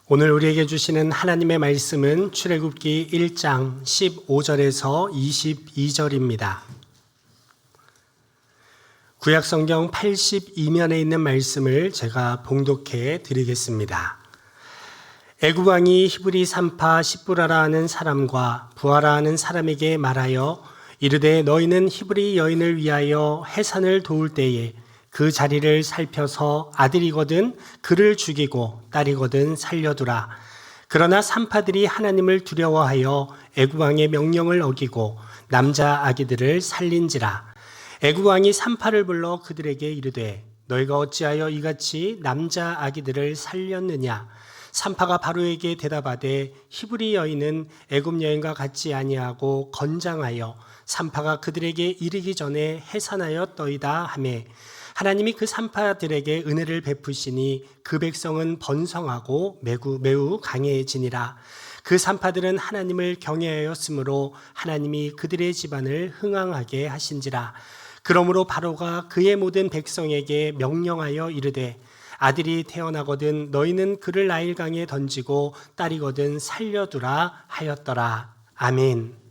오늘 우리에게 주시는 하나님의 말씀은 출애굽기 1장 15절에서 22절입니다. 구약성경 82면에 있는 말씀을 제가 봉독해 드리겠습니다. 애굽 왕이 히브리 산파 시브라라 하는 사람과 부하라 하는 사람에게 말하여 이르되 너희는 히브리 여인을 위하여 해산을 도울 때에 그 자리를 살펴서 아들이거든 그를 죽이고 딸이거든 살려두라. 그러나 산파들이 하나님을 두려워하여 애굽 왕의 명령을 어기고 남자 아기들을 살린지라. 애굽 왕이 산파를 불러 그들에게 이르되 너희가 어찌하여 이같이 남자 아기들을 살렸느냐. 산파가 바로에게 대답하되 히브리 여인은 애굽 여인과 같지 아니하고 건장하여 산파가 그들에게 이르기 전에 해산하였더이다 하매 하나님이 그 산파들에게 은혜를 베푸시니 그 백성은 번성하고 매우 강해지니라. 그 산파들은 하나님을 경외하였으므로 하나님이 그들의 집안을 흥왕하게 하신지라. 그러므로 바로가 그의 모든 백성에게 명령하여 이르되 아들이 태어나거든 너희는 그를 나일강에 던지고 딸이거든 살려두라 하였더라. 아멘.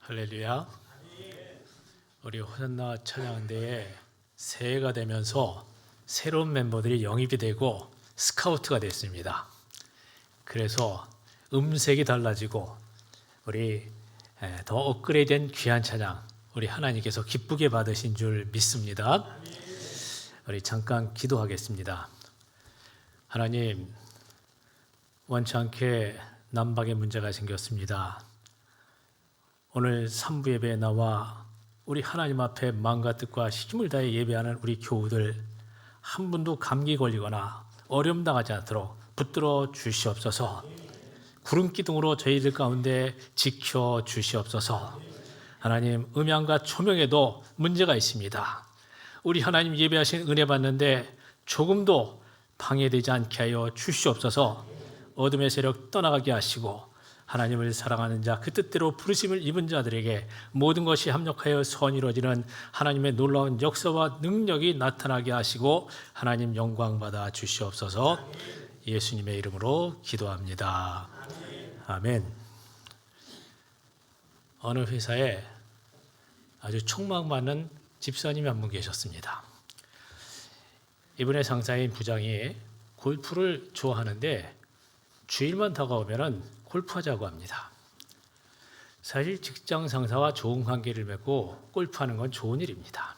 할렐루야. 우리 호산나 찬양대에 새해가 되면서 새로운 멤버들이 영입이 되고 스카우트가 됐습니다. 그래서 음색이 달라지고 우리 더 업그레이드된 귀한 찬양 우리 하나님께서 기쁘게 받으신 줄 믿습니다. 우리 잠깐 기도하겠습니다. 하나님, 원치 않게 난방에 문제가 생겼습니다. 오늘 3부 예배에 나와 우리 하나님 앞에 마음과 뜻과 힘을 다해 예배하는 우리 교우들 한 분도 감기 걸리거나 어려움 당하지 않도록 붙들어 주시옵소서. 구름 기둥으로 저희들 가운데 지켜 주시옵소서. 하나님, 음향과 조명에도 문제가 있습니다. 우리 하나님 예배하신 은혜 받는데 조금도 방해되지 않게 하여 주시옵소서. 어둠의 세력 떠나가게 하시고 하나님을 사랑하는 자, 그 뜻대로 부르심을 입은 자들에게 모든 것이 합력하여 선이 이루어지는 하나님의 놀라운 역사와 능력이 나타나게 하시고 하나님 영광 받아 주시옵소서. 예수님의 이름으로 기도합니다. 아멘. 어느 회사에 아주 촉망받는 집사님이 한 분 계셨습니다. 이분의 상사인 부장이 골프를 좋아하는데 주일만 다가오면 골프하자고 합니다. 사실 직장 상사와 좋은 관계를 맺고 골프하는 건 좋은 일입니다.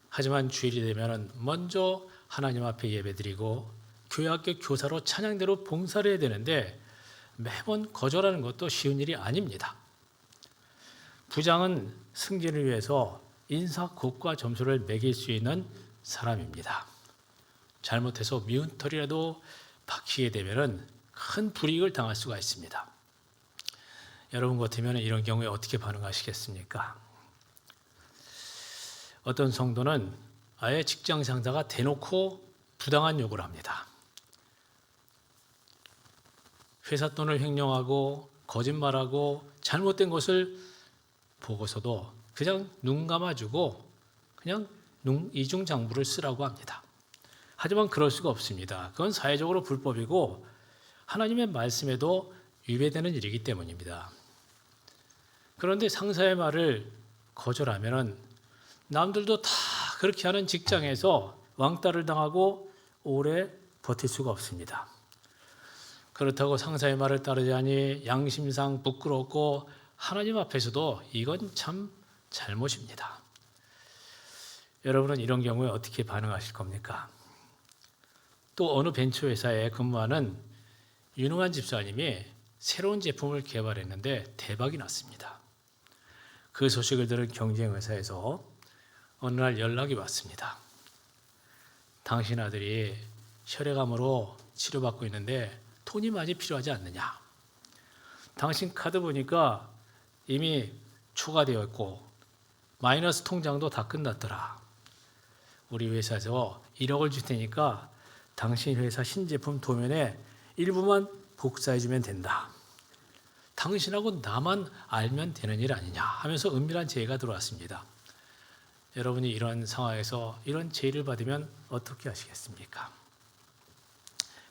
하지만 주일이 되면 먼저 하나님 앞에 예배드리고 교회학교 교사로 찬양대로 봉사를 해야 되는데 매번 거절하는 것도 쉬운 일이 아닙니다. 부장은 승진을 위해서 인사고과 점수를 매길 수 있는 사람입니다. 잘못해서 미운 털이라도 박히게 되면 큰 불이익을 당할 수가 있습니다. 여러분 같으면 이런 경우에 어떻게 반응하시겠습니까? 어떤 성도는 아예 직장 상사가 대놓고 부당한 요구를 합니다. 회사 돈을 횡령하고 거짓말하고 잘못된 것을 보고서도 그냥 눈 감아주고 그냥 이중장부를 쓰라고 합니다. 하지만 그럴 수가 없습니다. 그건 사회적으로 불법이고 하나님의 말씀에도 위배되는 일이기 때문입니다. 그런데 상사의 말을 거절하면 남들도 다 그렇게 하는 직장에서 왕따를 당하고 오래 버틸 수가 없습니다. 그렇다고 상사의 말을 따르자니 양심상 부끄럽고 하나님 앞에서도 이건 참 잘못입니다. 여러분은 이런 경우에 어떻게 반응하실 겁니까? 또 어느 벤처회사에 근무하는 유능한 집사님이 새로운 제품을 개발했는데 대박이 났습니다. 그 소식을 들은 경쟁회사에서 어느 날 연락이 왔습니다. 당신 아들이 혈액암으로 치료받고 있는데 돈이 많이 필요하지 않느냐? 당신 카드 보니까 이미 초과되어 있고 마이너스 통장도 다 끝났더라. 우리 회사에서 1억을 줄 테니까 당신 회사 신제품 도면에 일부만 복사해주면 된다. 당신하고 나만 알면 되는 일 아니냐 하면서 은밀한 제의가 들어왔습니다. 여러분이 이런 상황에서 이런 제의를 받으면 어떻게 하시겠습니까?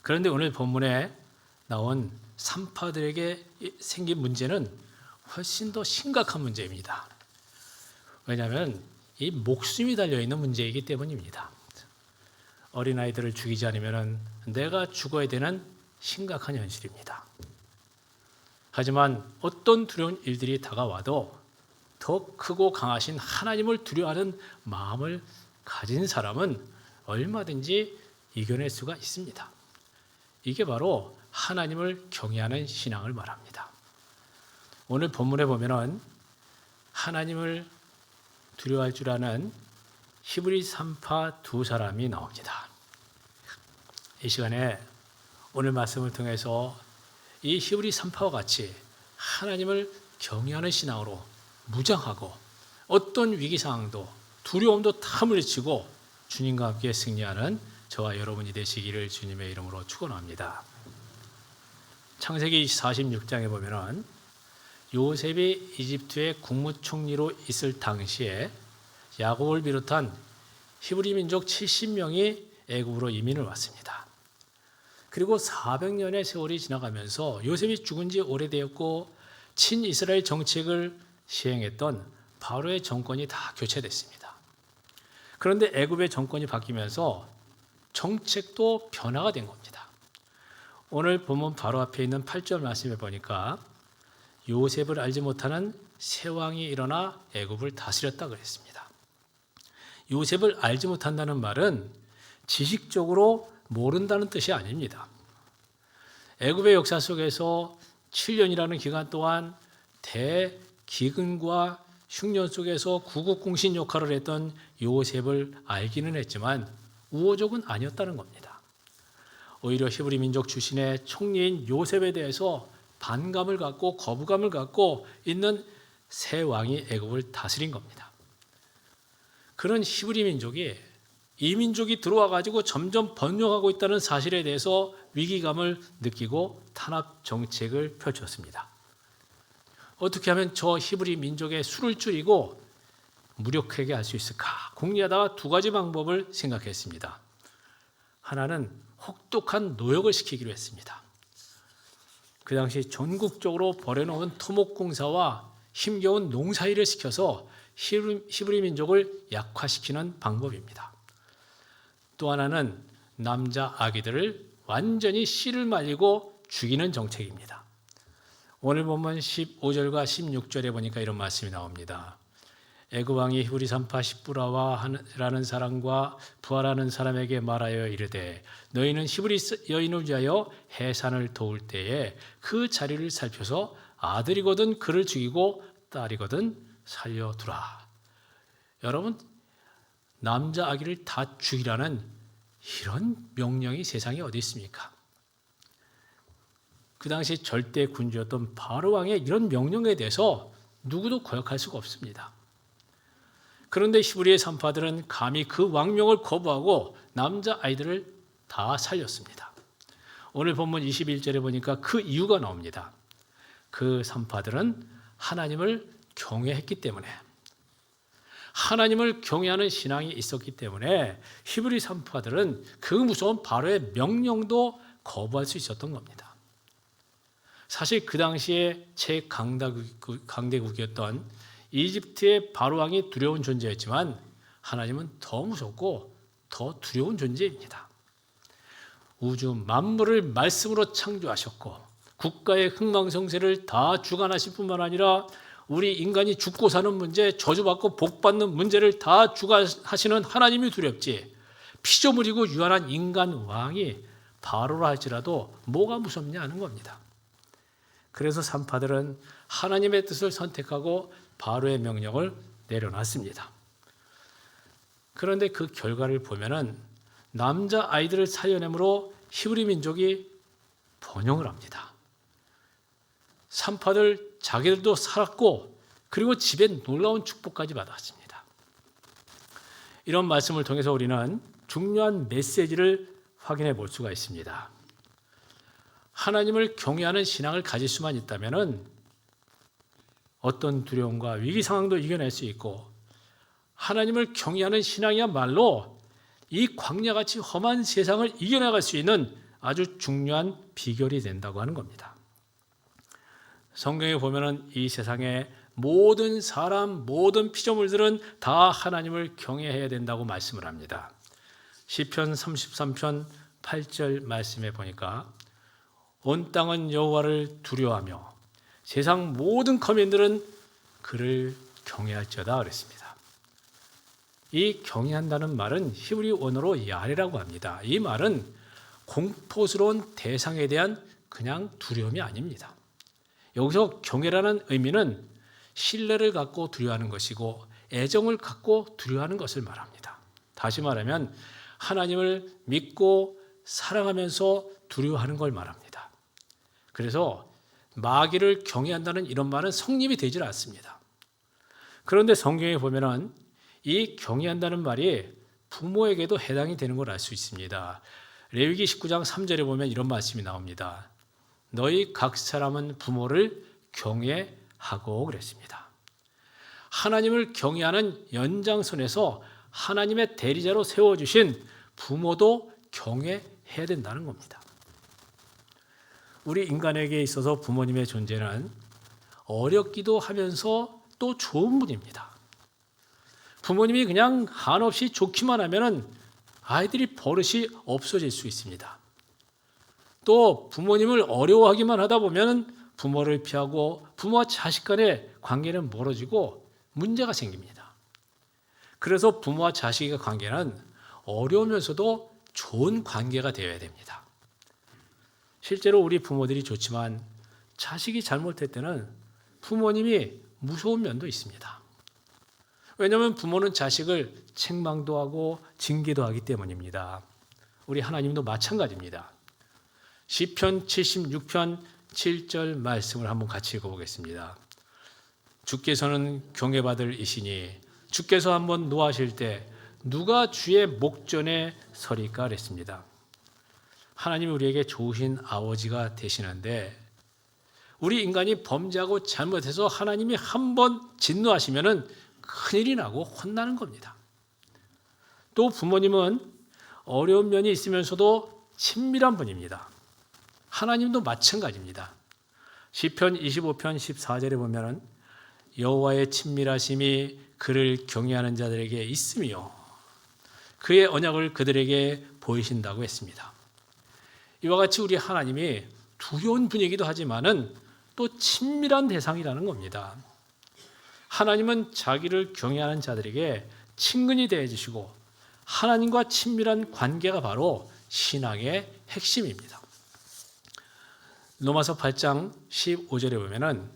그런데 오늘 본문에 나온 산파들에게 생긴 문제는 훨씬 더 심각한 문제입니다. 왜냐하면 이 목숨이 달려있는 문제이기 때문입니다. 어린아이들을 죽이지 않으면 내가 죽어야 되는 심각한 현실입니다. 하지만 어떤 두려운 일들이 다가와도 더 크고 강하신 하나님을 두려워하는 마음을 가진 사람은 얼마든지 이겨낼 수가 있습니다. 이게 바로 하나님을 경외하는 신앙을 말합니다. 오늘 본문에 보면은 하나님을 두려워할 줄 아는 히브리 산파 두 사람이 나옵니다. 이 시간에 오늘 말씀을 통해서 이 히브리 산파와 같이 하나님을 경외하는 신앙으로 무장하고 어떤 위기 상황도 두려움도 다 물리치고 주님과 함께 승리하는 저와 여러분이 되시기를 주님의 이름으로 축원합니다. 창세기 46장에 보면은 요셉이 이집트의 국무총리로 있을 당시에 야곱을 비롯한 히브리 민족 70명이 애굽으로 이민을 왔습니다. 그리고 400년의 세월이 지나가면서 요셉이 죽은 지 오래되었고 친이스라엘 정책을 시행했던 바로의 정권이 다 교체됐습니다. 그런데 애굽의 정권이 바뀌면서 정책도 변화가 된 겁니다. 오늘 본문 바로 앞에 있는 8절 말씀에 보니까 요셉을 알지 못하는 새 왕이 일어나 애굽을 다스렸다 그랬습니다. 요셉을 알지 못한다는 말은 지식적으로 모른다는 뜻이 아닙니다. 애굽의 역사 속에서 7년이라는 기간 동안 대기근과 흉년 속에서 구국공신 역할을 했던 요셉을 알기는 했지만 우호적은 아니었다는 겁니다. 오히려 히브리 민족 출신의 총리인 요셉에 대해서 반감을 갖고 거부감을 갖고 있는 새 왕이 애굽을 다스린 겁니다. 그런 히브리 민족이 이 민족이 들어와 가지고 점점 번영하고 있다는 사실에 대해서 위기감을 느끼고 탄압 정책을 펼쳤습니다. 어떻게 하면 저 히브리 민족의 수를 줄이고 무력하게 할 수 있을까? 궁리하다가 두 가지 방법을 생각했습니다. 하나는 혹독한 노역을 시키기로 했습니다. 그 당시 전국적으로 벌여놓은 토목공사와 힘겨운 농사일을 시켜서 히브리 민족을 약화시키는 방법입니다. 또 하나는 남자 아기들을 완전히 씨를 말리고 죽이는 정책입니다. 오늘 본문 15절과 16절에 보니까 이런 말씀이 나옵니다. 애굽 왕이 히브리 산파 십부라와라는 사람과 부하라는 사람에게 말하여 이르되 너희는 히브리 여인을 위하여 해산을 도울 때에 그 자리를 살펴서 아들이거든 그를 죽이고 딸이거든 살려두라. 여러분, 남자 아기를 다 죽이라는 이런 명령이 세상에 어디 있습니까? 그 당시 절대 군주였던 바로 왕의 이런 명령에 대해서 누구도 거역할 수가 없습니다. 그런데 히브리의 산파들은 감히 그 왕명을 거부하고 남자 아이들을 다 살렸습니다. 오늘 본문 21절에 보니까 그 이유가 나옵니다. 그 산파들은 하나님을 경외했기 때문에, 하나님을 경외하는 신앙이 있었기 때문에 히브리 산파들은 그 무서운 바로의 명령도 거부할 수 있었던 겁니다. 사실 그 당시에 최강대국이었던 이집트의 바로 왕이 두려운 존재였지만 하나님은 더 무섭고 더 두려운 존재입니다. 우주 만물을 말씀으로 창조하셨고 국가의 흥망성쇠를 다 주관하실 뿐만 아니라 우리 인간이 죽고 사는 문제, 저주받고 복받는 문제를 다 주관하시는 하나님이 두렵지, 피조물이고 유한한 인간 왕이 바로라 할지라도 뭐가 무섭냐 하는 겁니다. 그래서 산파들은 하나님의 뜻을 선택하고 바로의 명령을 내려놨습니다. 그런데 그 결과를 보면은 남자 아이들을 살려내므로 히브리 민족이 번영을 합니다. 산파들 자기들도 살았고 그리고 집에 놀라운 축복까지 받았습니다. 이런 말씀을 통해서 우리는 중요한 메시지를 확인해 볼 수가 있습니다. 하나님을 경외하는 신앙을 가질 수만 있다면은 어떤 두려움과 위기 상황도 이겨낼 수 있고, 하나님을 경외하는 신앙이야말로 이 광야같이 험한 세상을 이겨나갈 수 있는 아주 중요한 비결이 된다고 하는 겁니다. 성경에 보면은 이 세상의 모든 사람, 모든 피조물들은 다 하나님을 경외해야 된다고 말씀을 합니다. 시편 33편 8절 말씀에 보니까 온 땅은 여호와를 두려워하며 세상 모든 거민들은 그를 경외할지어다 그랬습니다. 이 경외한다는 말은 히브리 원어로 야레라고 합니다. 이 말은 공포스러운 대상에 대한 그냥 두려움이 아닙니다. 여기서 경외라는 의미는 신뢰를 갖고 두려워하는 것이고 애정을 갖고 두려워하는 것을 말합니다. 다시 말하면 하나님을 믿고 사랑하면서 두려워하는 걸 말합니다. 그래서 마귀를 경외한다는 이런 말은 성립이 되질 않습니다. 그런데 성경에 보면은 이 경외한다는 말이 부모에게도 해당이 되는 걸 알 수 있습니다. 레위기 19장 3절에 보면 이런 말씀이 나옵니다. 너희 각 사람은 부모를 경외하고 그랬습니다. 하나님을 경외하는 연장선에서 하나님의 대리자로 세워주신 부모도 경외해야 된다는 겁니다. 우리 인간에게 있어서 부모님의 존재는 어렵기도 하면서 또 좋은 분입니다. 부모님이 그냥 한없이 좋기만 하면 아이들이 버릇이 없어질 수 있습니다. 또 부모님을 어려워하기만 하다 보면 부모를 피하고 부모와 자식 간의 관계는 멀어지고 문제가 생깁니다. 그래서 부모와 자식의 관계는 어려우면서도 좋은 관계가 되어야 됩니다. 실제로 우리 부모들이 좋지만 자식이 잘못할 때는 부모님이 무서운 면도 있습니다. 왜냐하면 부모는 자식을 책망도 하고 징계도 하기 때문입니다. 우리 하나님도 마찬가지입니다. 시편 76편 7절 말씀을 한번 같이 읽어보겠습니다. 주께서는 경외받을 이시니 주께서 한번 노하실 때 누가 주의 목전에 서리까 그랬습니다. 하나님이 우리에게 좋으신 아버지가 되시는데 우리 인간이 범죄하고 잘못해서 하나님이 한번 진노하시면은 큰일이 나고 혼나는 겁니다. 또 부모님은 어려운 면이 있으면서도 친밀한 분입니다. 하나님도 마찬가지입니다. 시편 25편 14절에 보면은 여호와의 친밀하심이 그를 경외하는 자들에게 있으며 그의 언약을 그들에게 보이신다고 했습니다. 이와 같이 우리 하나님이 두려운 분이기도 하지만은 또 친밀한 대상이라는 겁니다. 하나님은 자기를 경외하는 자들에게 친근히 대해주시고 하나님과 친밀한 관계가 바로 신앙의 핵심입니다. 로마서 8장 15절에 보면은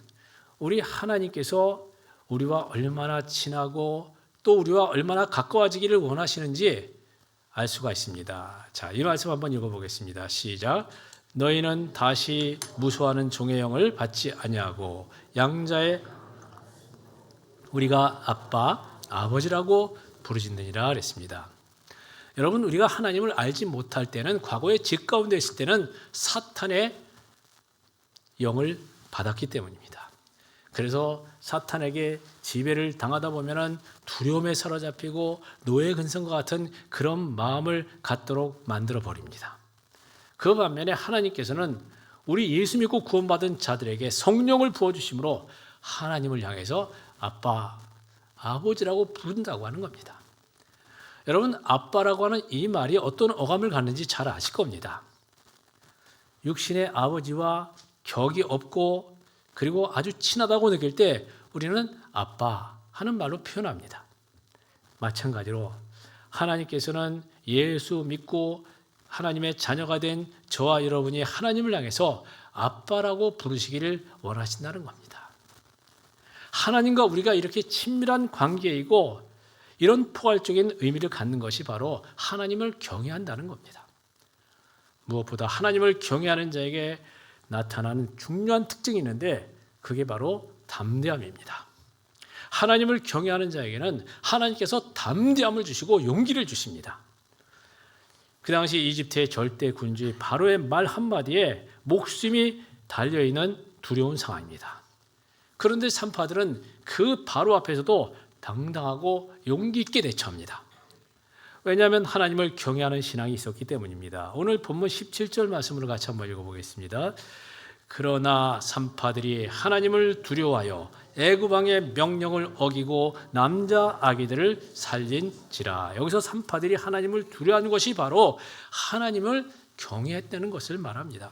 우리 하나님께서 우리와 얼마나 친하고 또 우리와 얼마나 가까워지기를 원하시는지 알 수가 있습니다. 자, 이 말씀 한번 읽어보겠습니다. 시작. 너희는 다시 무수하는 종의 영을 받지 아니하고 양자의 우리가 아빠, 아버지라고 부르짖느니라 그랬습니다. 여러분, 우리가 하나님을 알지 못할 때는 과거에 집 가운데 있을 때는 사탄의 영을 받았기 때문입니다. 그래서 사탄에게 지배를 당하다 보면은 두려움에 사로잡히고 노예 근성과 같은 그런 마음을 갖도록 만들어 버립니다. 그 반면에 하나님께서는 우리 예수 믿고 구원받은 자들에게 성령을 부어주심으로 하나님을 향해서 아빠, 아버지라고 부른다고 하는 겁니다. 여러분, 아빠라고 하는 이 말이 어떤 어감을 갖는지 잘 아실 겁니다. 육신의 아버지와 격이 없고 그리고 아주 친하다고 느낄 때 우리는 아빠 하는 말로 표현합니다. 마찬가지로 하나님께서는 예수 믿고 하나님의 자녀가 된 저와 여러분이 하나님을 향해서 아빠라고 부르시기를 원하신다는 겁니다. 하나님과 우리가 이렇게 친밀한 관계이고 이런 포괄적인 의미를 갖는 것이 바로 하나님을 경외한다는 겁니다. 무엇보다 하나님을 경외하는 자에게 나타나는 중요한 특징이 있는데 그게 바로 담대함입니다. 하나님을 경외하는 자에게는 하나님께서 담대함을 주시고 용기를 주십니다. 그 당시 이집트의 절대 군주의 바로의 말 한마디에 목숨이 달려있는 두려운 상황입니다. 그런데 산파들은 그 바로 앞에서도 당당하고 용기 있게 대처합니다. 왜냐하면 하나님을 경외하는 신앙이 있었기 때문입니다. 오늘 본문 17절 말씀으로 같이 한번 읽어보겠습니다. 그러나 산파들이 하나님을 두려워하여 애굽 왕의 명령을 어기고 남자 아기들을 살린지라. 여기서 산파들이 하나님을 두려워하는 것이 바로 하나님을 경외했다는 것을 말합니다.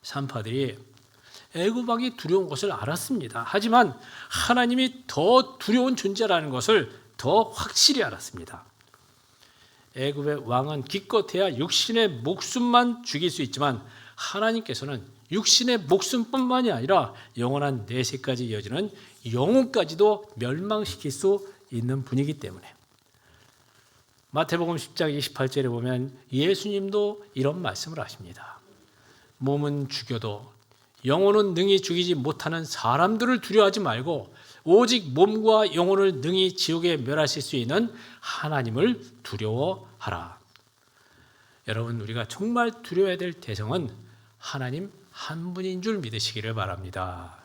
산파들이 애굽 왕이 두려운 것을 알았습니다. 하지만 하나님이 더 두려운 존재라는 것을 더 확실히 알았습니다. 애굽의 왕은 기껏해야 육신의 목숨만 죽일 수 있지만 하나님께서는 육신의 목숨뿐만이 아니라 영원한 내세까지 이어지는 영혼까지도 멸망시킬 수 있는 분이기 때문에 마태복음 10장 28절에 보면 예수님도 이런 말씀을 하십니다. 몸은 죽여도 영혼은 능히 죽이지 못하는 사람들을 두려워하지 말고 오직 몸과 영혼을 능히 지옥에 멸하실 수 있는 하나님을 두려워하라. 여러분, 우리가 정말 두려워해야 될 대상은 하나님 한 분인 줄 믿으시기를 바랍니다.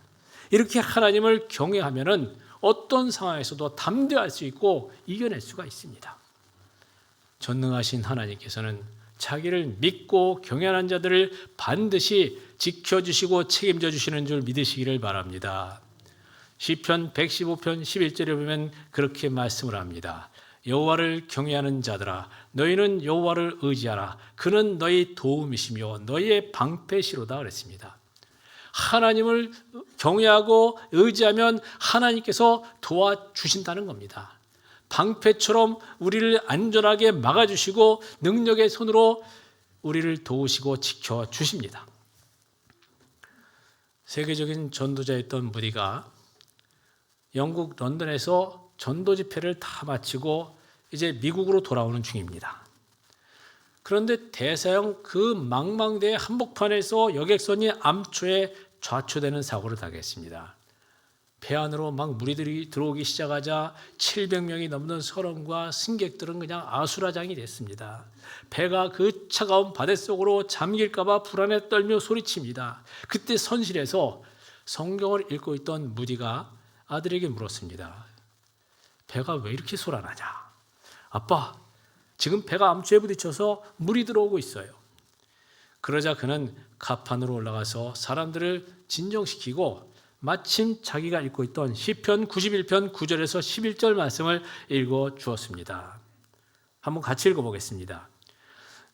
이렇게 하나님을 경외하면은 어떤 상황에서도 담대할 수 있고 이겨낼 수가 있습니다. 전능하신 하나님께서는 자기를 믿고 경외하는 자들을 반드시 지켜주시고 책임져 주시는 줄 믿으시기를 바랍니다. 시편 115편 11절에 보면 그렇게 말씀을 합니다. 여호와를 경외하는 자들아, 너희는 여호와를 의지하라. 그는 너희 도움이시며 너희의 방패시로다 그랬습니다. 하나님을 경외하고 의지하면 하나님께서 도와주신다는 겁니다. 방패처럼 우리를 안전하게 막아주시고 능력의 손으로 우리를 도우시고 지켜주십니다. 세계적인 전도자였던 무디가 영국 런던에서 전도 집회를 다 마치고 이제 미국으로 돌아오는 중입니다. 그런데 대서양 그 망망대해 한복판에서 여객선이 암초에 좌초되는 사고를 당했습니다. 배 안으로 막 무리들이 들어오기 시작하자 700명이 넘는 선원과 승객들은 그냥 아수라장이 됐습니다. 배가 그 차가운 바닷속으로 잠길까 봐 불안에 떨며 소리칩니다. 그때 선실에서 성경을 읽고 있던 무디가 아들에게 물었습니다. 배가 왜 이렇게 소란하냐? 아빠, 지금 배가 암초에 부딪혀서 물이 들어오고 있어요. 그러자 그는 갑판으로 올라가서 사람들을 진정시키고 마침 자기가 읽고 있던 시편 91편 9절에서 11절 말씀을 읽어 주었습니다. 한번 같이 읽어보겠습니다.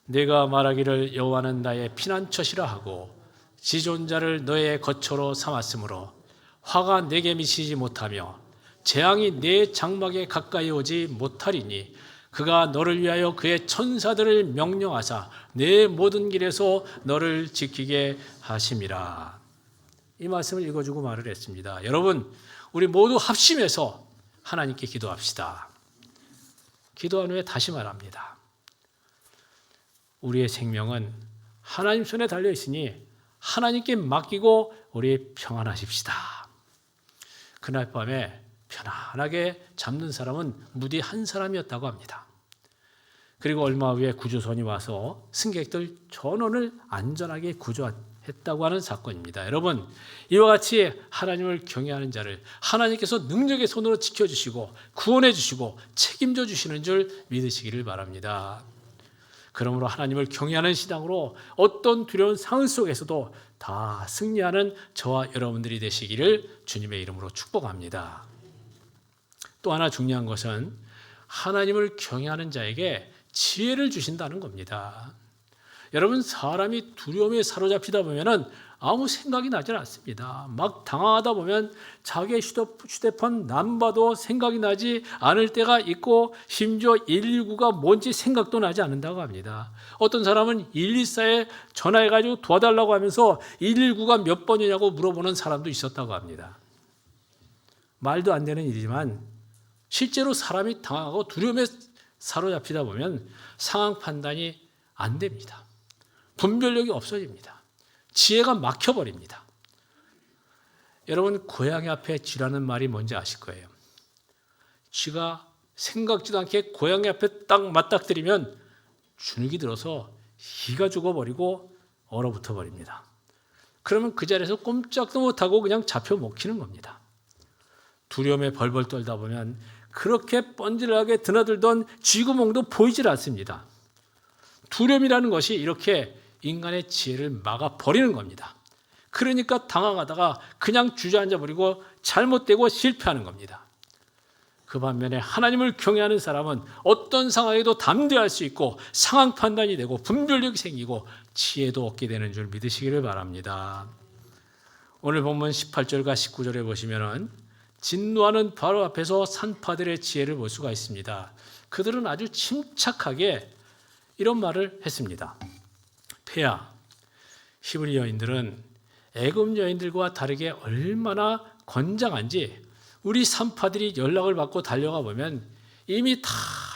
내가 말하기를 여호와는 나의 피난처시라 하고 지존자를 너의 거처로 삼았으므로 화가 내게 미치지 못하며 재앙이 내 장막에 가까이 오지 못하리니 그가 너를 위하여 그의 천사들을 명령하사 내 모든 길에서 너를 지키게 하심이라. 이 말씀을 읽어주고 말을 했습니다. 여러분, 우리 모두 합심해서 하나님께 기도합시다. 기도한 후에 다시 말합니다. 우리의 생명은 하나님 손에 달려 있으니 하나님께 맡기고 우리 평안하십시다. 그날 밤에 편안하게 잠든 사람은 무디 한 사람이었다고 합니다. 그리고 얼마 후에 구조선이 와서 승객들 전원을 안전하게 구조했다고 하는 사건입니다. 여러분, 이와 같이 하나님을 경외하는 자를 하나님께서 능력의 손으로 지켜주시고 구원해 주시고 책임져 주시는 줄 믿으시기를 바랍니다. 그러므로 하나님을 경외하는 신앙으로 어떤 두려운 상황 속에서도 다 승리하는 저와 여러분들이 되시기를 주님의 이름으로 축복합니다. 또 하나 중요한 것은 하나님을 경외하는 자에게 지혜를 주신다는 겁니다. 여러분, 사람이 두려움에 사로잡히다 보면 아무 생각이 나지 않습니다. 막 당황하다 보면 자기의 휴대폰 남봐도 생각이 나지 않을 때가 있고 심지어 119가 뭔지 생각도 나지 않는다고 합니다. 어떤 사람은 114에 전화해가지고 도와달라고 하면서 119가 몇 번이냐고 물어보는 사람도 있었다고 합니다. 말도 안 되는 일이지만 실제로 사람이 당하고 두려움에 사로잡히다 보면 상황 판단이 안 됩니다. 분별력이 없어집니다. 지혜가 막혀버립니다. 여러분, 고양이 앞에 쥐라는 말이 뭔지 아실 거예요. 쥐가 생각지도 않게 고양이 앞에 딱 맞닥뜨리면 주눅이 들어서 기가 죽어버리고 얼어붙어 버립니다. 그러면 그 자리에서 꼼짝도 못하고 그냥 잡혀 먹히는 겁니다. 두려움에 벌벌 떨다 보면 그렇게 번질나게 드나들던 쥐구멍도 보이질 않습니다. 두려움이라는 것이 이렇게 인간의 지혜를 막아버리는 겁니다. 그러니까 당황하다가 그냥 주저앉아버리고 잘못되고 실패하는 겁니다. 그 반면에 하나님을 경외하는 사람은 어떤 상황에도 담대할 수 있고 상황 판단이 되고 분별력이 생기고 지혜도 얻게 되는 줄 믿으시기를 바랍니다. 오늘 본문 18절과 19절에 보시면은 진노하는 바로 앞에서 산파들의 지혜를 볼 수가 있습니다. 그들은 아주 침착하게 이런 말을 했습니다. 폐하, 히브리 여인들은 애굽 여인들과 다르게 얼마나 건장한지 우리 산파들이 연락을 받고 달려가 보면 이미 다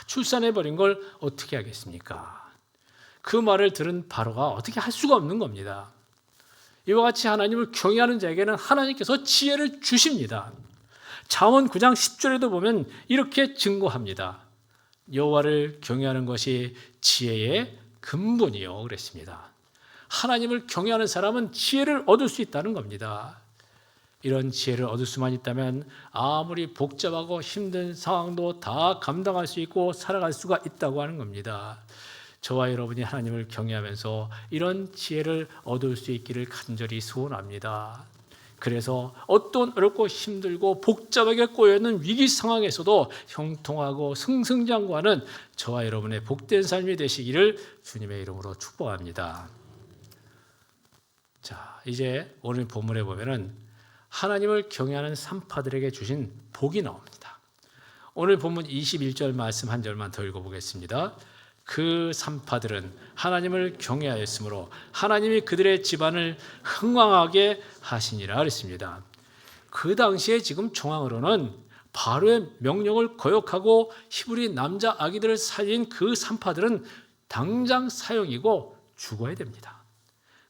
출산해버린 걸 어떻게 하겠습니까? 그 말을 들은 바로가 어떻게 할 수가 없는 겁니다. 이와 같이 하나님을 경외하는 자에게는 하나님께서 지혜를 주십니다. 잠언 9장 10절에도 보면 이렇게 증거합니다. 여호와를 경외하는 것이 지혜의 근본이요 그랬습니다. 하나님을 경외하는 사람은 지혜를 얻을 수 있다는 겁니다. 이런 지혜를 얻을 수만 있다면 아무리 복잡하고 힘든 상황도 다 감당할 수 있고 살아갈 수가 있다고 하는 겁니다. 저와 여러분이 하나님을 경외하면서 이런 지혜를 얻을 수 있기를 간절히 소원합니다. 그래서 어떤 어렵고 힘들고 복잡하게 꼬여있는 위기 상황에서도 형통하고 승승장구하는 저와 여러분의 복된 삶이 되시기를 주님의 이름으로 축복합니다. 자, 이제 오늘 본문에 보면은 하나님을 경외하는 산파들에게 주신 복이 나옵니다. 오늘 본문 21절 말씀 한 절만 더 읽어보겠습니다. 그 산파들은 하나님을 경외하였으므로 하나님이 그들의 집안을 흥왕하게 하시니라 그랬습니다. 그 당시에 지금 정황으로는 바로의 명령을 거역하고 히브리 남자 아기들을 살린 그 산파들은 당장 사형이고 죽어야 됩니다.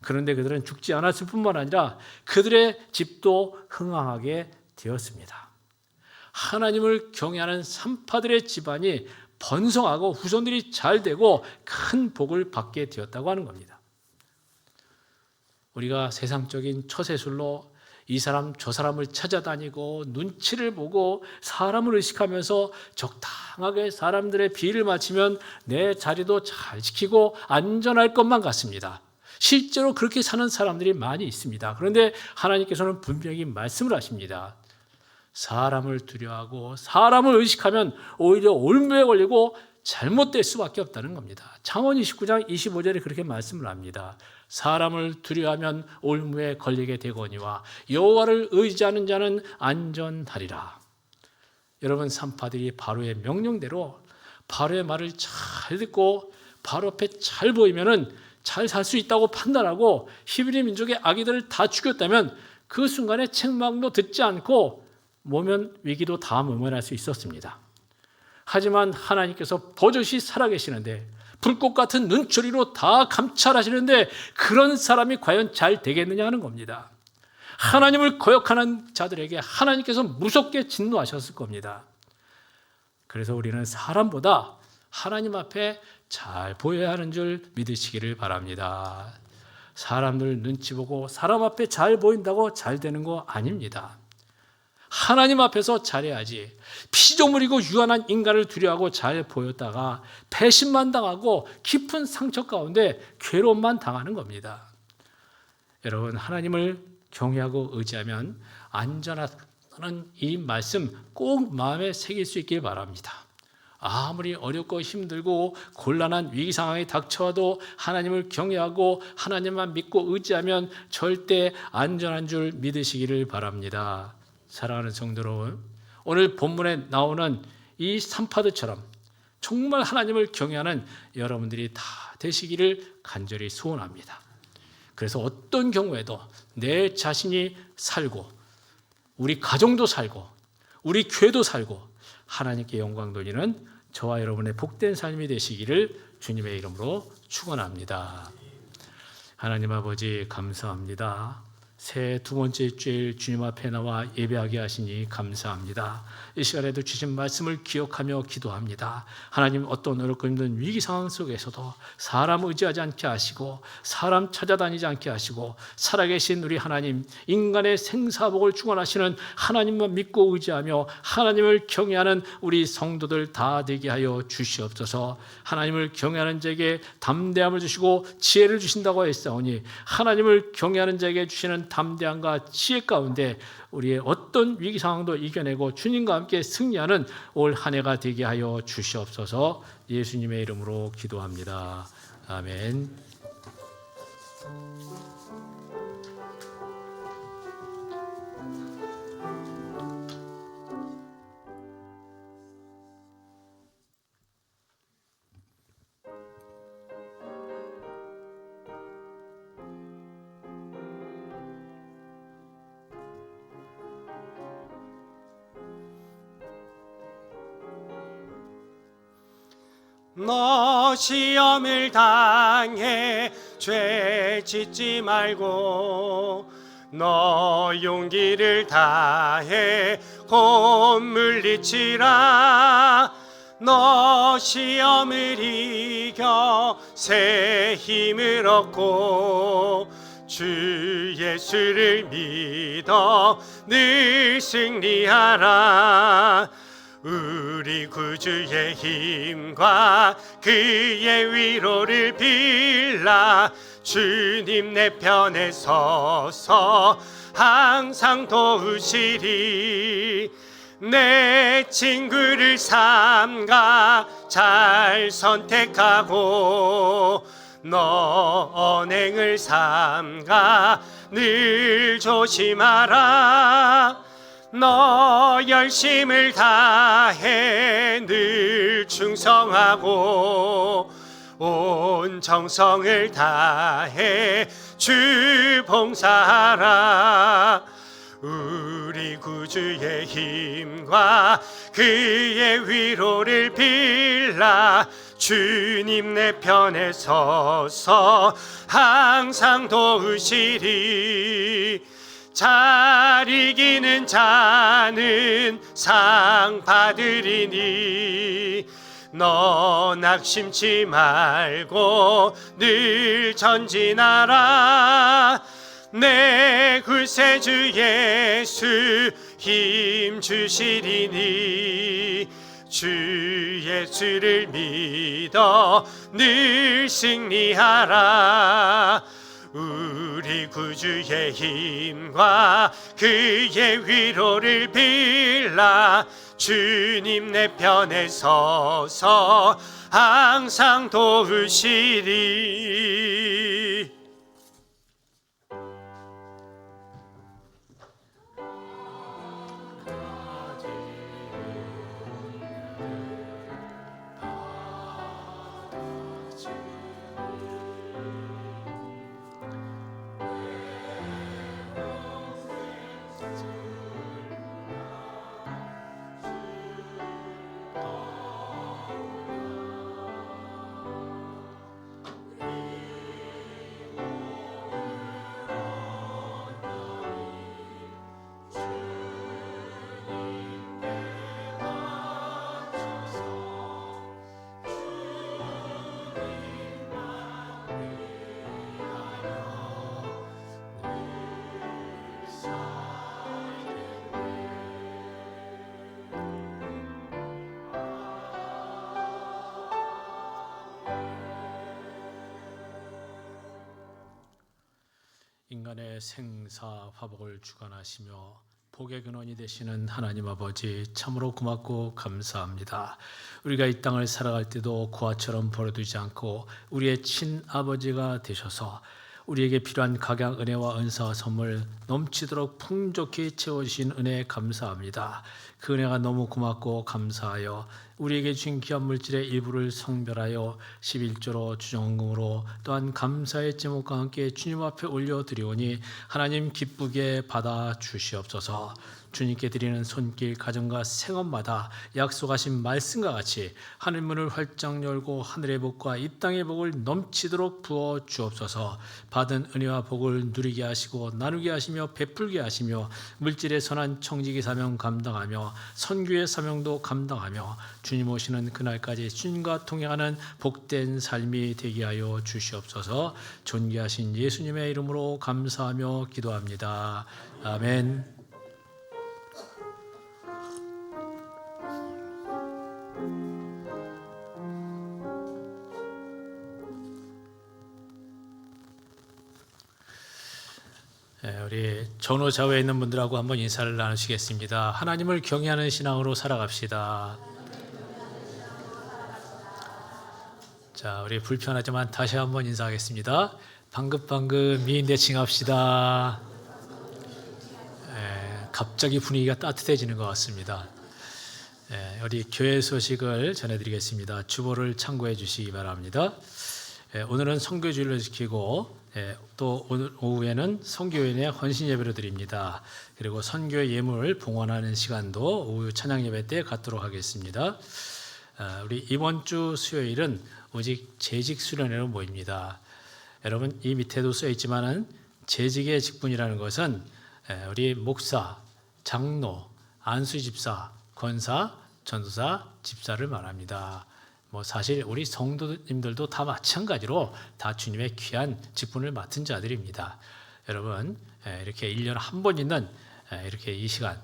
그런데 그들은 죽지 않았을 뿐만 아니라 그들의 집도 흥왕하게 되었습니다. 하나님을 경외하는 산파들의 집안이 번성하고 후손들이 잘 되고 큰 복을 받게 되었다고 하는 겁니다. 우리가 세상적인 처세술로 이 사람 저 사람을 찾아다니고 눈치를 보고 사람을 의식하면서 적당하게 사람들의 비위를 맞추면 내 자리도 잘 지키고 안전할 것만 같습니다. 실제로 그렇게 사는 사람들이 많이 있습니다. 그런데 하나님께서는 분명히 말씀을 하십니다. 사람을 두려워하고 사람을 의식하면 오히려 올무에 걸리고 잘못될 수밖에 없다는 겁니다. 창언 29장 25절에 그렇게 말씀을 합니다. 사람을 두려워하면 올무에 걸리게 되거니와 여호와를 의지하는 자는 안전하리라. 여러분, 산파들이 바로의 명령대로 바로의 말을 잘 듣고 바로 앞에 잘 보이면은 잘 살 수 있다고 판단하고 히브리 민족의 아기들을 다 죽였다면 그 순간에 책망도 듣지 않고 모면 위기도 다 모면할 수 있었습니다. 하지만 하나님께서 버젓이 살아계시는데 불꽃 같은 눈초리로 다 감찰하시는데 그런 사람이 과연 잘 되겠느냐 하는 겁니다. 하나님을 거역하는 자들에게 하나님께서 무섭게 진노하셨을 겁니다. 그래서 우리는 사람보다 하나님 앞에 잘 보여야 하는 줄 믿으시기를 바랍니다. 사람들 눈치 보고 사람 앞에 잘 보인다고 잘 되는 거 아닙니다. 하나님 앞에서 잘해야지. 피조물이고 유한한 인간을 두려워하고 잘 보였다가 배신만 당하고 깊은 상처 가운데 괴로움만 당하는 겁니다. 여러분, 하나님을 경외하고 의지하면 안전하다는 이 말씀 꼭 마음에 새길 수 있길 바랍니다. 아무리 어렵고 힘들고 곤란한 위기 상황이 닥쳐와도 하나님을 경외하고 하나님만 믿고 의지하면 절대 안전한 줄 믿으시기를 바랍니다. 사랑하는 성도 여러분, 오늘 본문에 나오는 이 산파들처럼 정말 하나님을 경외하는 여러분들이 다 되시기를 간절히 소원합니다. 그래서 어떤 경우에도 내 자신이 살고 우리 가정도 살고 우리 교회도 살고 하나님께 영광 돌리는 저와 여러분의 복된 삶이 되시기를 주님의 이름으로 축원합니다. 하나님 아버지, 감사합니다. 새해 두 번째 주일 주님 앞에 나와 예배하게 하시니 감사합니다. 이 시간에도 주신 말씀을 기억하며 기도합니다. 하나님, 어떤 어렵고 힘든 위기 상황 속에서도 사람 의지하지 않게 하시고 사람 찾아다니지 않게 하시고 살아계신 우리 하나님, 인간의 생사복을 축원하시는 하나님만 믿고 의지하며 하나님을 경외하는 우리 성도들 다 되게 하여 주시옵소서. 하나님을 경외하는 자에게 담대함을 주시고 지혜를 주신다고 했사오니 하나님을 경외하는 자에게 주시는 담대함과 지혜 가운데 우리의 어떤 위기 상황도 이겨내고 주님과 함께 승리하는 올 한 해가 되게 하여 주시옵소서. 예수님의 이름으로 기도합니다. 아멘. 너 시험을 당해 죄 짓지 말고 너 용기를 다해 곧 물리치라. 너 시험을 이겨 새 힘을 얻고 주 예수를 믿어 늘 승리하라. 우리 구주의 힘과 그의 위로를 빌라. 주님 내 편에 서서 항상 도우시리. 내 친구를 삼가 잘 선택하고 너 언행을 삼가 늘 조심하라. 너 열심을 다해 늘 충성하고 온 정성을 다해 주 봉사하라. 우리 구주의 힘과 그의 위로를 빌라. 주님 내 편에 서서 항상 도우시리. 잘 이기는 자는 상 받으리니 너 낙심치 말고 늘 전진하라. 내 구세주 예수 힘 주시리니 주 예수를 믿어 늘 승리하라. 우리 구주의 힘과 그의 위로를 빌라. 주님 내 편에 서서 항상 도우시리. 인간의 생사 화복을 주관하시며 복의 근원이 되시는 하나님 아버지, 참으로 고맙고 감사합니다. 우리가 이 땅을 살아갈 때도 고아처럼 버려두지 않고 우리의 친아버지가 되셔서 우리에게 필요한 각양 은혜와 은사와 선물 넘치도록 풍족히 채워주신 은혜에 감사합니다. 그 은혜가 너무 고맙고 감사하여 우리에게 주신 귀한 물질의 일부를 성별하여 11조로 주정금으로 또한 감사의 제목과 함께 주님 앞에 올려드리오니 하나님 기쁘게 받아 주시옵소서. 주님께 드리는 손길 가정과 생업마다 약속하신 말씀과 같이 하늘 문을 활짝 열고 하늘의 복과 이 땅의 복을 넘치도록 부어 주옵소서. 받은 은혜와 복을 누리게 하시고 나누게 하시며 베풀게 하시며 물질의 선한 청지기 사명 감당하며 선교의 사명도 감당하며 주님 오시는 그날까지 주님과 동행하는 복된 삶이 되게 하여 주시옵소서. 존귀하신 예수님의 이름으로 감사하며 기도합니다. 아멘. 우리 전후좌우에 있는 분들하고 한번 인사를 나누시겠습니다. 하나님을 경외하는 신앙으로 살아갑시다. 자, 우리 불편하지만 다시 한번 인사하겠습니다. 방긋방긋 미인대칭합시다. 갑자기 분위기가 따뜻해지는 것 같습니다. 우리 교회 소식을 전해드리겠습니다. 주보를 참고해 주시기 바랍니다. 오늘은 선교주일을 지키고 또 오늘 오후에는 선교인의 헌신 예배를 드립니다. 그리고 선교의 예물을 봉헌하는 시간도 오후 찬양 예배 때 갖도록 하겠습니다. 우리 이번 주 수요일은 오직 재직 수련회로 모입니다. 여러분 이 밑에도 써 있지만은 재직의 직분이라는 것은 우리 목사, 장로, 안수 집사, 권사, 전도사, 집사를 말합니다. 사실 우리 성도님들도 다 마찬가지로 다 주님의 귀한 직분을 맡은 자들입니다. 여러분 이렇게 1년에 한 번 있는 이렇게 이 시간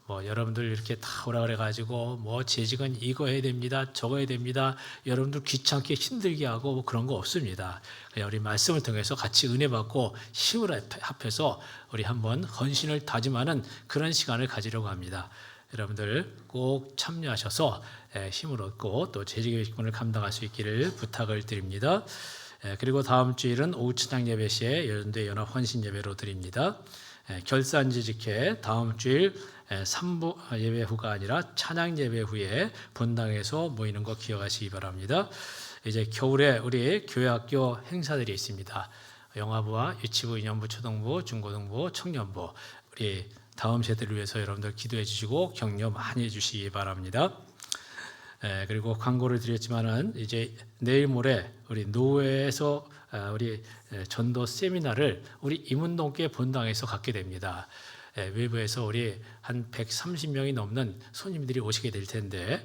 여러분들 이렇게 다 오라 그래가지고 재직은 이거 해야 됩니다, 저거 해야 됩니다. 여러분들 귀찮게 힘들게 하고 그런 거 없습니다. 그냥 우리 말씀을 통해서 같이 은혜 받고 힘을 합해서 우리 한번 헌신을 다짐하는 그런 시간을 가지려고 합니다. 여러분들 꼭 참여하셔서 힘을 얻고 또 재직의 직분을 감당할 수 있기를 부탁을 드립니다. 그리고 다음 주일은 오후 찬양 예배 시에 여전대 연합 헌신 예배로 드립니다. 결산지 직회 다음 주일 3부 예배 후가 아니라 찬양 예배 후에 본당에서 모이는 거 기억하시기 바랍니다. 이제 겨울에 우리 교회학교 행사들이 있습니다. 영화부와 유치부, 인연부, 초등부, 중고등부, 청년부, 우리 다음 세대를 위해서 여러분들 기도해 주시고 격려 많이 해주시기 바랍니다. 그리고 광고를 드렸지만은 이제 내일 모레 우리 노회에서 우리 전도 세미나를 우리 임운동교회 본당에서 갖게 됩니다. 외부에서 우리 한 130명이 넘는 손님들이 오시게 될 텐데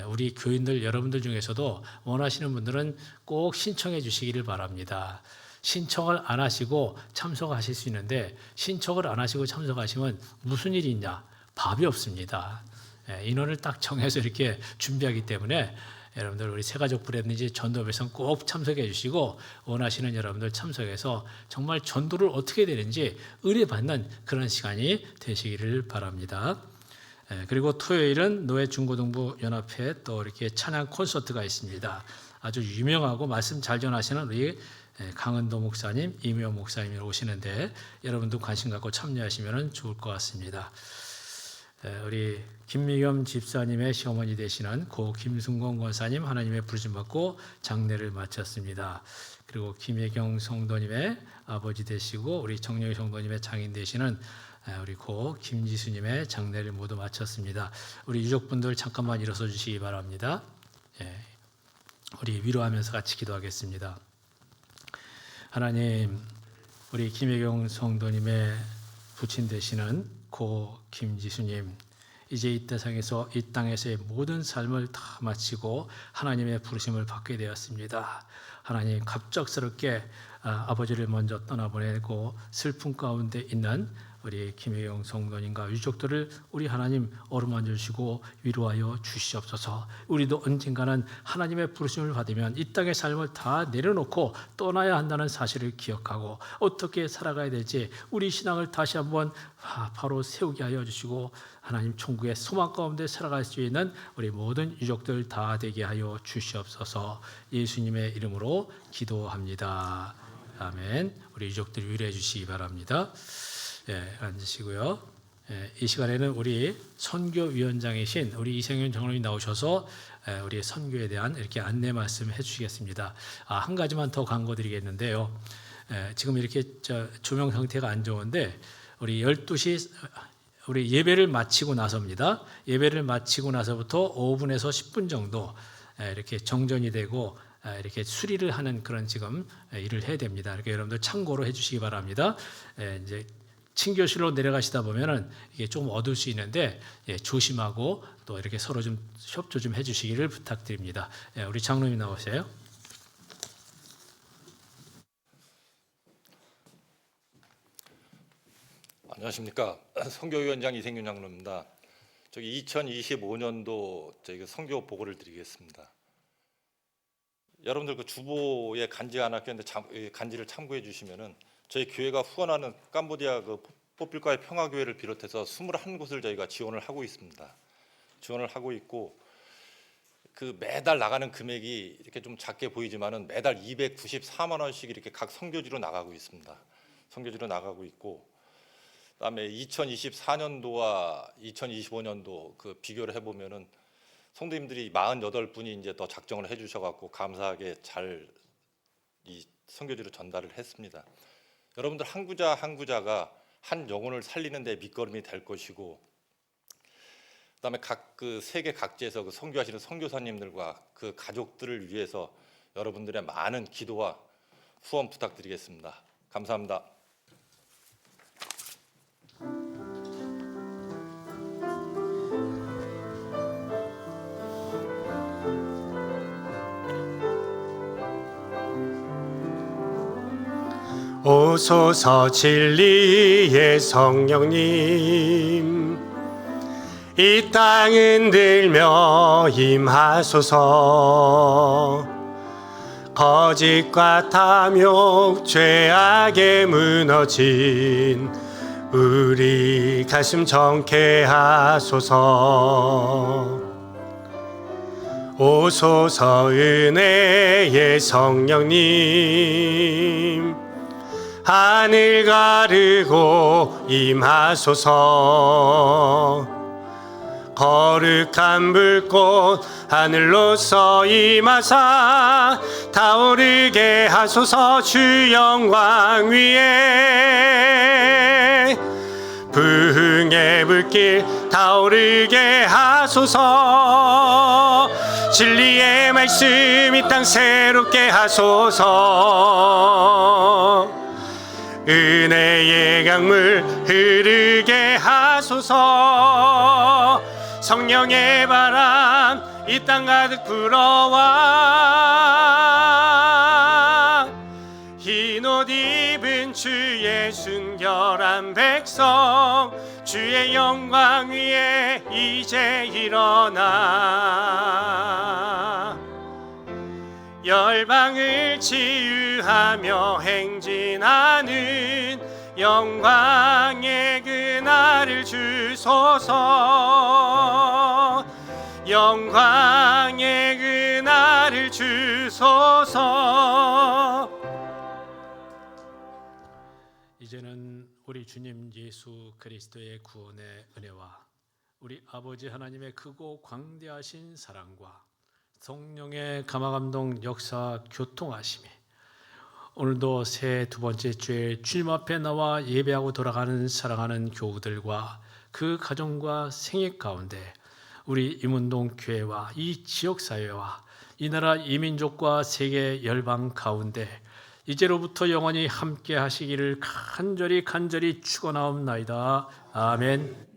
우리 교인들 여러분들 중에서도 원하시는 분들은 꼭 신청해 주시기를 바랍니다. 신청을 안 하시고 참석하실 수 있는데 신청을 안 하시고 참석하시면 무슨 일이 있냐? 밥이 없습니다. 인원을 딱 정해서 이렇게 준비하기 때문에 여러분들 우리 새가족 브랜드지 전도배송 꼭 참석해 주시고 원하시는 여러분들 참석해서 정말 전도를 어떻게 되는지 의뢰받는 그런 시간이 되시기를 바랍니다. 그리고 토요일은 노회 중고등부 연합회 또 이렇게 찬양 콘서트가 있습니다. 아주 유명하고 말씀 잘 전하시는 우리 강은도 목사님, 이미호 목사님이 오시는데 여러분도 관심 갖고 참여하시면 좋을 것 같습니다. 우리 김미겸 집사님의 시어머니 되시는 고 김승건 권사님 하나님의 부르심 받고 장례를 마쳤습니다. 그리고 김혜경 성도님의 아버지 되시고 우리 정영희 성도님의 장인 되시는 우리 고 김지수님의 장례를 모두 마쳤습니다. 우리 유족분들 잠깐만 일어서 주시기 바랍니다. 우리 위로하면서 같이 기도하겠습니다. 하나님, 우리 김혜경 성도님의 부친 되시는 고 김지수님, 이제 이 세상에서 이 땅에서의 모든 삶을 다 마치고 하나님의 부르심을 받게 되었습니다. 하나님, 갑작스럽게 아버지를 먼저 떠나보내고 슬픔 가운데 있는 우리 김혜영 성도님과 유족들을 우리 하나님 어루만져 주시고 위로하여 주시옵소서. 우리도 언젠가는 하나님의 부르심을 받으면 이 땅의 삶을 다 내려놓고 떠나야 한다는 사실을 기억하고 어떻게 살아가야 될지 우리 신앙을 다시 한번 바로 세우게 하여 주시고 하나님 천국의 소망 가운데 살아갈 수 있는 우리 모든 유족들 다 되게 하여 주시옵소서. 예수님의 이름으로 기도합니다. 아멘. 우리 유족들 위로해 주시기 바랍니다. 앉으시고요. 이 시간에는 우리 선교위원장이신 우리 이생윤 장로님이 나오셔서 우리 선교에 대한 이렇게 안내 말씀 해주시겠습니다. 한 가지만 더 광고 드리겠는데요. 지금 이렇게 조명 상태가 안 좋은데 우리 12시 우리 예배를 마치고 나서입니다. 예배를 마치고 나서부터 5분에서 10분 정도 이렇게 정전이 되고 이렇게 수리를 하는 그런 지금 일을 해야 됩니다. 이렇게 여러분들 참고로 해주시기 바랍니다. 이제 친교실로 내려가시다 보면은 이게 조금 어두울 수 있는데 조심하고 또 이렇게 서로 좀 협조 좀 해주시기를 부탁드립니다. 우리 장로님 나오세요. 안녕하십니까. 선교위원장 이생윤 장로입니다. 저기 2025년도 저희 선교 보고를 드리겠습니다. 여러분들 그 주보에 간지 하나 꼈는데 간지를 참고해 주시면은 저희 교회가 후원하는 캄보디아 그 뽀필과의 평화교회를 비롯해서 21곳을 저희가 지원을 하고 있습니다. 지원을 하고 있고 그 매달 나가는 금액이 이렇게 좀 작게 보이지만은 매달 294만 원씩 이렇게 각 선교지로 나가고 있습니다. 선교지로 나가고 있고 그다음에 2024년도와 2025년도 그 비교를 해보면은 성도님들이 48분이 이제 더 작정을 해주셔갖고 감사하게 잘 이 선교지로 전달을 했습니다. 여러분들 한 구자 한 구자가 한 영혼을 살리는 데 밑거름이 될 것이고, 그다음에 각 그 세계 각지에서 그 선교하시는 선교사님들과 그 가족들을 위해서 여러분들의 많은 기도와 후원 부탁드리겠습니다. 감사합니다. 오소서 진리의 성령님, 이 땅 흔들며 임하소서. 거짓과 탐욕 죄악에 무너진 우리 가슴 정케 하소서. 오소서 은혜의 성령님 하늘 가르고 임하소서. 거룩한 불꽃 하늘로서 임하사 타오르게 하소서. 주 영광 위에 부흥의 불길 타오르게 하소서. 진리의 말씀 이 땅 새롭게 하소서. 은혜의 강물 흐르게 하소서. 성령의 바람 이 땅 가득 불어와 흰 옷 입은 주의 순결한 백성 주의 영광 위에 이제 일어나 열방을 치유하며 행진하는 영광의 그날을 주소서. 영광의 그날을 주소서. 이제는 우리 주님 예수 그리스도의 구원의 은혜와 우리 아버지 하나님의 크고 광대하신 사랑과 성령의 감화감동 역사 교통하심이 오늘도 새 두 번째 주에 주님 앞에 나와 예배하고 돌아가는 사랑하는 교우들과 그 가정과 생애 가운데 우리 임운동 교회와 이 지역사회와 이 나라 이민족과 세계 열방 가운데 이제로부터 영원히 함께 하시기를 간절히 축원하옵나이다. 아멘.